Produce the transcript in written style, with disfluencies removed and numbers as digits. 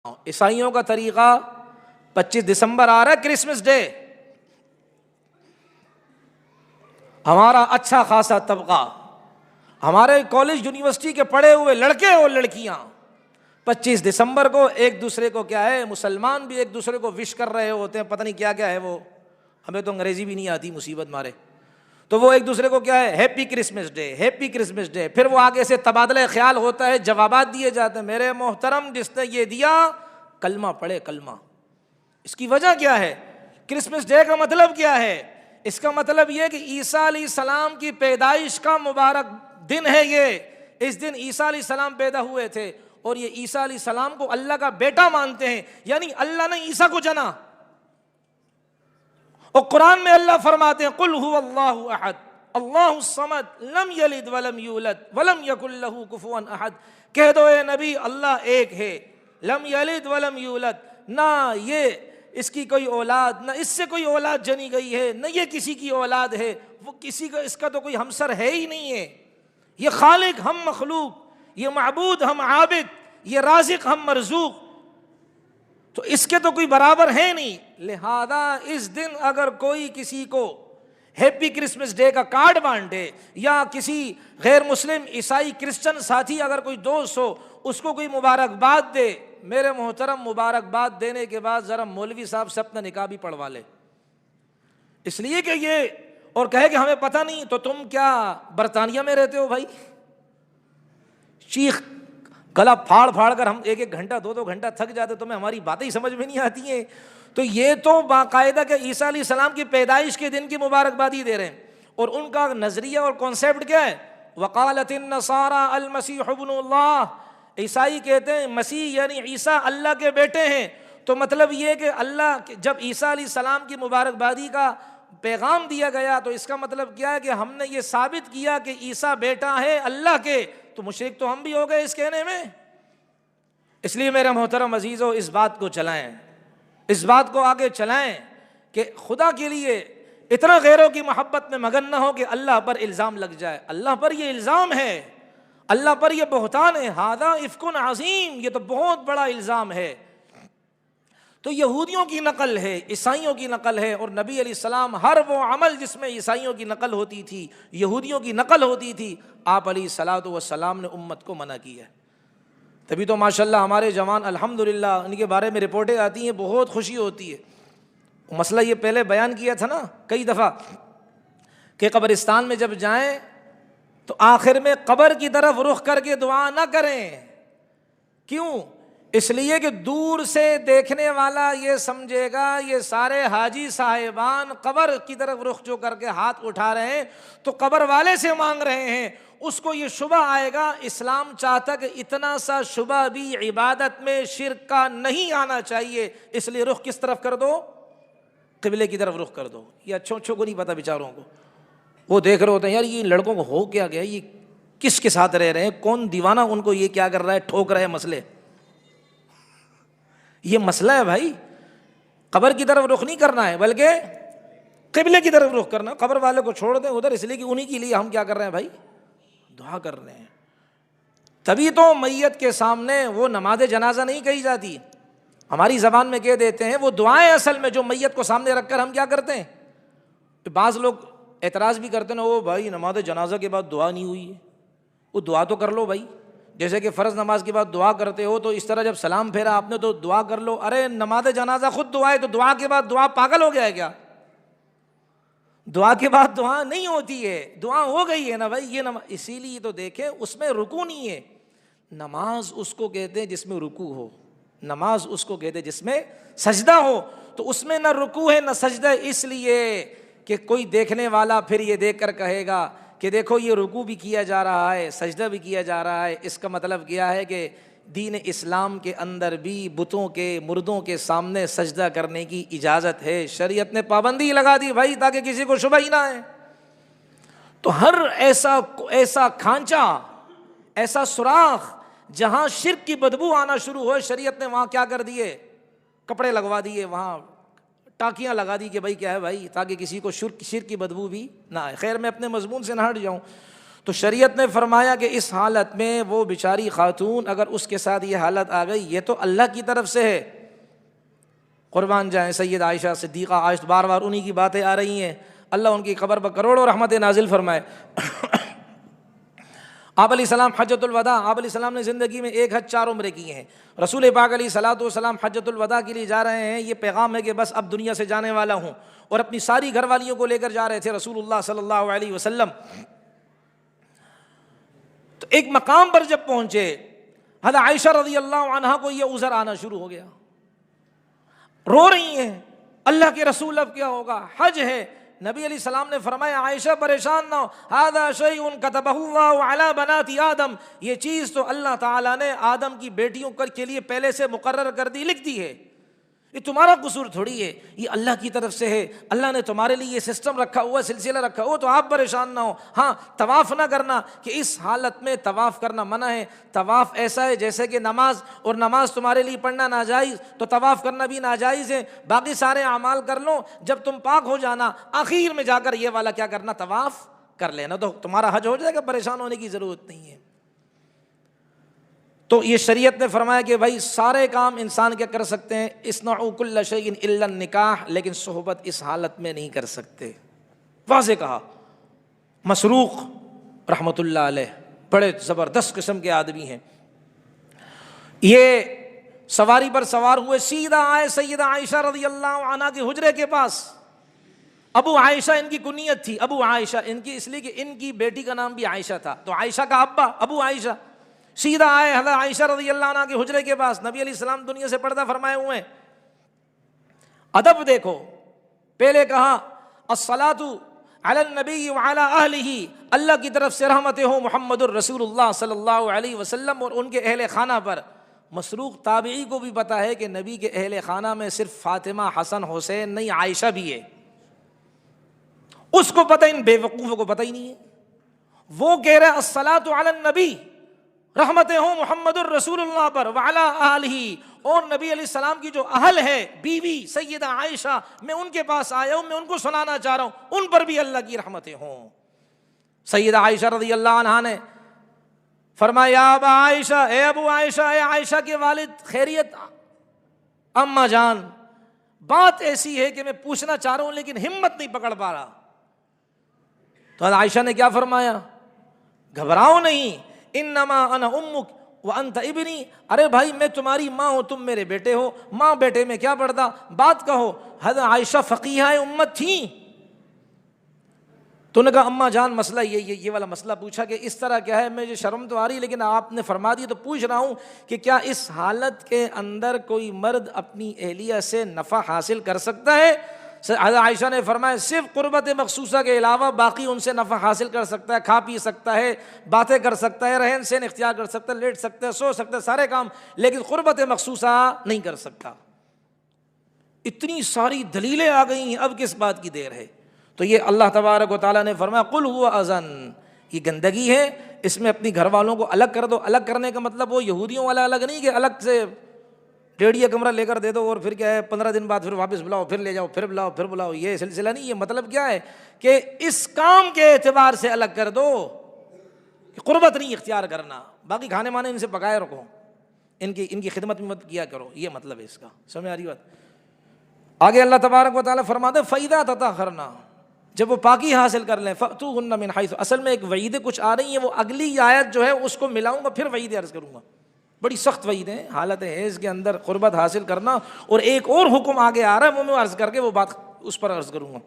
عیسائیوں کا طریقہ 25 دسمبر آ رہا ہے کرسمس ڈے. ہمارا اچھا خاصا طبقہ، ہمارے کالج یونیورسٹی کے پڑھے ہوئے لڑکے اور لڑکیاں 25 دسمبر کو ایک دوسرے کو کیا ہے، مسلمان بھی ایک دوسرے کو وش کر رہے ہوتے ہیں، پتہ نہیں کیا کیا ہے وہ، ہمیں تو انگریزی بھی نہیں آتی مصیبت مارے، تو وہ ایک دوسرے کو کیا ہے، happy Christmas day, happy Christmas day. پھر وہ آگے سے تبادلہ خیال ہوتا ہے، جوابات دیے جاتے ہیں. میرے محترم، جس نے یہ دیا کلمہ پڑھے، کلمہ. اس کی وجہ کیا ہے؟ کرسمس ڈے کا مطلب کیا ہے؟ اس کا مطلب یہ کہ عیسیٰ علیہ السلام کی پیدائش کا مبارک دن ہے یہ. اس دن عیسیٰ علیہ السلام پیدا ہوئے تھے، اور یہ عیسیٰ علیہ السلام کو اللہ کا بیٹا مانتے ہیں، یعنی اللہ نے عیسیٰ کو جنا. اور قرآن میں اللہ فرماتے ہیں قل هو اللہ احد اللہ الصمد لم یلد ولم یولد ولم یکن له کفوا احد. کہہ دو اے نبی، اللہ ایک ہے، لم یلد ولم یولد، نہ یہ اس کی کوئی اولاد، نہ اس سے کوئی اولاد جنی گئی ہے، نہ یہ کسی کی اولاد ہے، وہ کسی کا اس کا تو کوئی ہمسر ہے ہی نہیں ہے. یہ خالق ہم مخلوق، یہ معبود ہم عابد، یہ رازق ہم مرزوق، تو اس کے تو کوئی برابر ہے نہیں. لہذا اس دن اگر کوئی کسی کو ہیپی کرسمس ڈے کا کارڈ بانٹے، یا کسی غیر مسلم عیسائی کرسچن ساتھی اگر کوئی دوست ہو اس کو کوئی مبارکباد دے، میرے محترم مبارکباد دینے کے بعد ذرا مولوی صاحب سے اپنا نکاح بھی پڑھوا لے. اس لیے کہ یہ اور کہے کہ ہمیں پتہ نہیں، تو تم کیا برطانیہ میں رہتے ہو بھائی؟ چیخ گلا پھاڑ پھاڑ کر ہم ایک ایک گھنٹہ دو گھنٹہ تھک جاتے، تمہیں ہماری باتیں ہی سمجھ میں نہیں آتی ہیں. تو یہ تو باقاعدہ کہ عیسیٰ علیہ السلام کی پیدائش کے دن کی مبارکبادی دے رہے ہیں، اور ان کا نظریہ اور کانسیپٹ کیا ہے؟ وقالت النصارى المسیح ابن اللہ. عیسائی کہتے ہیں مسیح یعنی عیسیٰ اللہ کے بیٹے ہیں. تو مطلب یہ کہ اللہ جب عیسیٰ علیہ السلام کی مبارکبادی کا پیغام دیا گیا تو اس کا مطلب کیا ہے کہ ہم نے یہ ثابت کیا کہ عیسیٰ بیٹا ہے اللہ کے. تو مشرک تو ہم بھی ہو گئے اس کہنے میں. اس لیے میرے محترم عزیزو، اس بات کو چلائیں، اس بات کو آگے چلائیں کہ خدا کے لیے اتنا غیروں کی محبت میں مگن نہ ہو کہ اللہ پر الزام لگ جائے. اللہ پر یہ الزام ہے، اللہ پر یہ بہتان ہے، ھذا افک عظیم، یہ تو بہت بڑا الزام ہے. تو یہودیوں کی نقل ہے، عیسائیوں کی نقل ہے، اور نبی علیہ السلام ہر وہ عمل جس میں عیسائیوں کی نقل ہوتی تھی، یہودیوں کی نقل ہوتی تھی، آپ علیہ الصلوۃ والسلام نے امت کو منع کیا ہے. تبھی تو ماشاءاللہ ہمارے جوان الحمدللہ ان کے بارے میں رپورٹیں آتی ہیں، بہت خوشی ہوتی ہے. مسئلہ یہ پہلے بیان کیا تھا نا کئی دفعہ کہ قبرستان میں جب جائیں تو آخر میں قبر کی طرف رخ کر کے دعا نہ کریں. کیوں؟ اس لیے کہ دور سے دیکھنے والا یہ سمجھے گا یہ سارے حاجی صاحبان قبر کی طرف رخ جو کر کے ہاتھ اٹھا رہے ہیں تو قبر والے سے مانگ رہے ہیں. اس کو یہ شبہ آئے گا. اسلام چاہتا کہ اتنا سا شبہ بھی عبادت میں شرک کا نہیں آنا چاہیے، اس لیے رخ کس طرف کر دو؟ قبلے کی طرف رخ کر دو. یہ اچھوں کو نہیں پتا بیچاروں کو، وہ دیکھ رہے ہوتے ہیں یار یہ لڑکوں کو ہو کیا گیا، یہ کس کے ساتھ رہ رہے ہیں، کون دیوانہ ان کو یہ کیا کر رہا ہے، ٹھوک رہا ہے مسئلے. یہ مسئلہ ہے بھائی، قبر کی طرف رخ نہیں کرنا ہے بلکہ قبلے کی طرف رخ کرنا. قبر والے کو چھوڑ دیں ادھر، اس لیے کہ انہی کے لیے ہم کیا کر رہے ہیں بھائی، دعا کر رہے ہیں. تبھی تو میت کے سامنے وہ نماز جنازہ نہیں کہی جاتی، ہماری زبان میں کہہ دیتے ہیں وہ دعائیں اصل میں جو میت کو سامنے رکھ کر ہم کیا کرتے ہیں. بعض لوگ اعتراض بھی کرتے ہیں وہ بھائی نماز جنازہ کے بعد دعا نہیں ہوئی ہے. وہ دعا تو کر لو بھائی، جیسے کہ فرض نماز کے بعد دعا کرتے ہو تو اس طرح جب سلام پھیرا آپ نے تو دعا کر لو. ارے نماز جنازہ خود دعا ہے، تو دعا کے بعد دعا پاگل ہو گیا ہے کیا؟ دعا کے بعد دعا نہیں ہوتی ہے، دعا ہو گئی ہے نا بھائی. یہ نماز اسی لیے تو دیکھیں اس میں رکوع نہیں ہے. نماز اس کو کہتے ہیں جس میں رکوع ہو، نماز اس کو کہتے ہیں جس میں سجدہ ہو. تو اس میں نہ رکوع ہے نہ سجدہ، اس لیے کہ کوئی دیکھنے والا پھر یہ دیکھ کر کہے گا کہ دیکھو یہ رکوع بھی کیا جا رہا ہے، سجدہ بھی کیا جا رہا ہے. اس کا مطلب کیا ہے کہ دین اسلام کے اندر بھی بتوں کے، مردوں کے سامنے سجدہ کرنے کی اجازت ہے. شریعت نے پابندی لگا دی بھائی تاکہ کسی کو شبہ ہی نہ آئے. تو ہر ایسا کھانچا، ایسا سوراخ جہاں شرک کی بدبو آنا شروع ہو، شریعت نے وہاں کیا کر دیے، کپڑے لگوا دیے، وہاں ٹاکیاں لگا دی کہ بھائی کیا ہے بھائی، تاکہ کسی کو شرک کی بدبو بھی نہ آئے. خیر میں اپنے مضمون سے نہ ہٹ جاؤں. تو شریعت نے فرمایا کہ اس حالت میں وہ بیچاری خاتون اگر اس کے ساتھ یہ حالت آ گئی، یہ تو اللہ کی طرف سے ہے، قربان جائیں سید عائشہ صدیقہ عائشہ، بار بار انہی کی باتیں آ رہی ہیں، اللہ ان کی قبر پر کروڑوں رحمت نازل فرمائے۔ آپ علیہ السلام حجۃ الوداع، آپ علیہ السلام نے زندگی میں 1 حج 4 عمرے کیے ہیں۔ رسول پاک علیہ الصلوۃ والسلام حجۃ الوداع کے لیے جا رہے ہیں، یہ پیغام ہے کہ بس اب دنیا سے جانے والا ہوں، اور اپنی ساری گھر والیوں کو لے کر جا رہے تھے رسول اللہ صلی اللہ علیہ وسلم۔ تو ایک مقام پر جب پہنچے، حضرت عائشہ رضی اللہ عنہا کو یہ عذر آنا شروع ہو گیا، رو رہی ہیں، اللہ کے رسول اب کیا ہوگا، حج ہے۔ نبی علیہ السلام نے فرمایا عائشہ پریشان نہ ہو، ھذا شیء کتبہ اللہ علی بنات آدم، یہ چیز تو اللہ تعالیٰ نے آدم کی بیٹیوں کے لیے پہلے سے مقرر کر دی، لکھ دی ہے، یہ تمہارا قصور تھوڑی ہے، یہ اللہ کی طرف سے ہے، اللہ نے تمہارے لیے یہ سسٹم رکھا ہوا، سلسلہ رکھا ہوا، تو آپ پریشان نہ ہو۔ ہاں طواف نہ کرنا، کہ اس حالت میں طواف کرنا منع ہے۔ طواف ایسا ہے جیسے کہ نماز، اور نماز تمہارے لیے پڑھنا ناجائز، تو طواف کرنا بھی ناجائز ہے۔ باقی سارے اعمال کر لو، جب تم پاک ہو جانا آخر میں جا کر یہ والا کیا کرنا، طواف کر لینا، تو تمہارا حج ہو جائے گا، پریشان ہونے کی ضرورت نہیں ہے۔ تو یہ شریعت نے فرمایا کہ بھائی سارے کام انسان کیا کر سکتے ہیں، اصنعوا کل شیء الا النکاح، لیکن صحبت اس حالت میں نہیں کر سکتے، واضح کہا۔ مسروق رحمۃ اللہ علیہ بڑے زبردست قسم کے آدمی ہیں، یہ سواری پر سوار ہوئے، سیدھا آئے سیدہ عائشہ رضی اللہ عنہا کے حجرے کے پاس۔ ابو عائشہ ان کی کنیت تھی، ابو عائشہ ان کی، اس لیے کہ ان کی بیٹی کا نام بھی عائشہ تھا، تو عائشہ کا ابا ابو عائشہ۔ سیدھا آئے حضرت عائشہ رضی اللہ عنہ کے حجرے کے پاس، نبی علیہ السلام دنیا سے پردہ فرمائے ہوئے ہیں۔ ادب دیکھو، پہلے کہا الصلاۃ علی النبی وعلی اہلہ، اللہ کی طرف سے رحمتیں ہو محمد الرسول اللہ صلی اللہ علیہ وسلم اور ان کے اہل خانہ پر۔ مسروق تابعی کو بھی پتا ہے کہ نبی کے اہل خانہ میں صرف فاطمہ حسن حسین نہیں، عائشہ بھی ہے، اس کو پتہ، ان بے وقوفوں کو پتہ ہی نہیں ہے۔ وہ کہہ رہے الصلاۃ علی النبی، رحمتیں ہوں محمد الرسول اللہ پر، وعلی آلہ، اور نبی علیہ السلام کی جو اہل ہے، بیوی سیدہ عائشہ، میں ان کے پاس آیا ہوں، میں ان کو سنانا چاہ رہا ہوں، ان پر بھی اللہ کی رحمتیں ہوں۔ سیدہ عائشہ رضی اللہ عنہا نے فرمایا یا ابا عائشہ، اے ابو عائشہ، اے عائشہ کے والد، خیریت؟ اماں جان بات ایسی ہے کہ میں پوچھنا چاہ رہا ہوں لیکن ہمت نہیں پکڑ پا رہا۔ تو عائشہ نے کیا فرمایا، گھبراؤ نہیں، انما انا امک وانت ابنی، ارے بھائی میں تمہاری ماں ہوں، تم میرے بیٹے ہو، ماں بیٹے میں کیا پڑتا، بات کہو۔ حضرت عائشہ فقیہہ امت تھیں، تو نے کہا اماں جان مسئلہ یہ والا مسئلہ پوچھا کہ اس طرح کیا ہے، مجھے شرم تو آ رہی لیکن آپ نے فرما دی تو پوچھ رہا ہوں کہ کیا اس حالت کے اندر کوئی مرد اپنی اہلیہ سے نفع حاصل کر سکتا ہے؟ حضرت عائشہ نے فرمایا صرف قربت مخصوصہ کے علاوہ باقی ان سے نفع حاصل کر سکتا ہے، کھا پی سکتا ہے، باتیں کر سکتا ہے، رہن سہن اختیار کر سکتا ہے، لیٹ سکتا ہے، سو سکتا ہے، سارے کام، لیکن قربت مخصوصہ نہیں کر سکتا۔ اتنی ساری دلیلیں آ گئی ہیں، اب کس بات کی دیر ہے؟ تو یہ اللہ تبارک و تعالیٰ نے فرمایا قل هو اذن، یہ گندگی ہے، اس میں اپنی گھر والوں کو الگ کر دو۔ الگ کرنے کا مطلب وہ یہودیوں والا الگ نہیں کہ الگ سے ڈیڑھ کمرہ لے کر دے دو اور پھر کیا ہے 15 دن بعد پھر واپس بلاؤ، پھر لے جاؤ، پھر بلاؤ، پھر بلاؤ، یہ سلسلہ نہیں۔ یہ مطلب کیا ہے کہ اس کام کے اعتبار سے الگ کر دو، کہ قربت نہیں اختیار کرنا، باقی کھانے مانے ان سے پکائے رکھو، ان کی خدمت میں مت کیا کرو، یہ مطلب ہے اس کا۔ سمجھ آ رہی بات؟ آگے اللہ تبارک و تعالیٰ فرماتے فَإِذَا تَطَهَّرْنَا، جب وہ پاکی حاصل کر لیں، فَأْتُوهُنَّ مِنْ حَيْثُ، اصل میں ایک وعیدیں کچھ آ رہی ہیں، وہ اگلی آیت جو ہے اس کو ملاؤں گا، پھر وعید عرض کروں گا۔ بڑی سخت وعید ہے حالت حیض کے اندر قربت حاصل کرنا، اور ایک اور حکم آگے آ رہا ہے وہ میں عرض کر کے وہ بات اس پر عرض کروں گا۔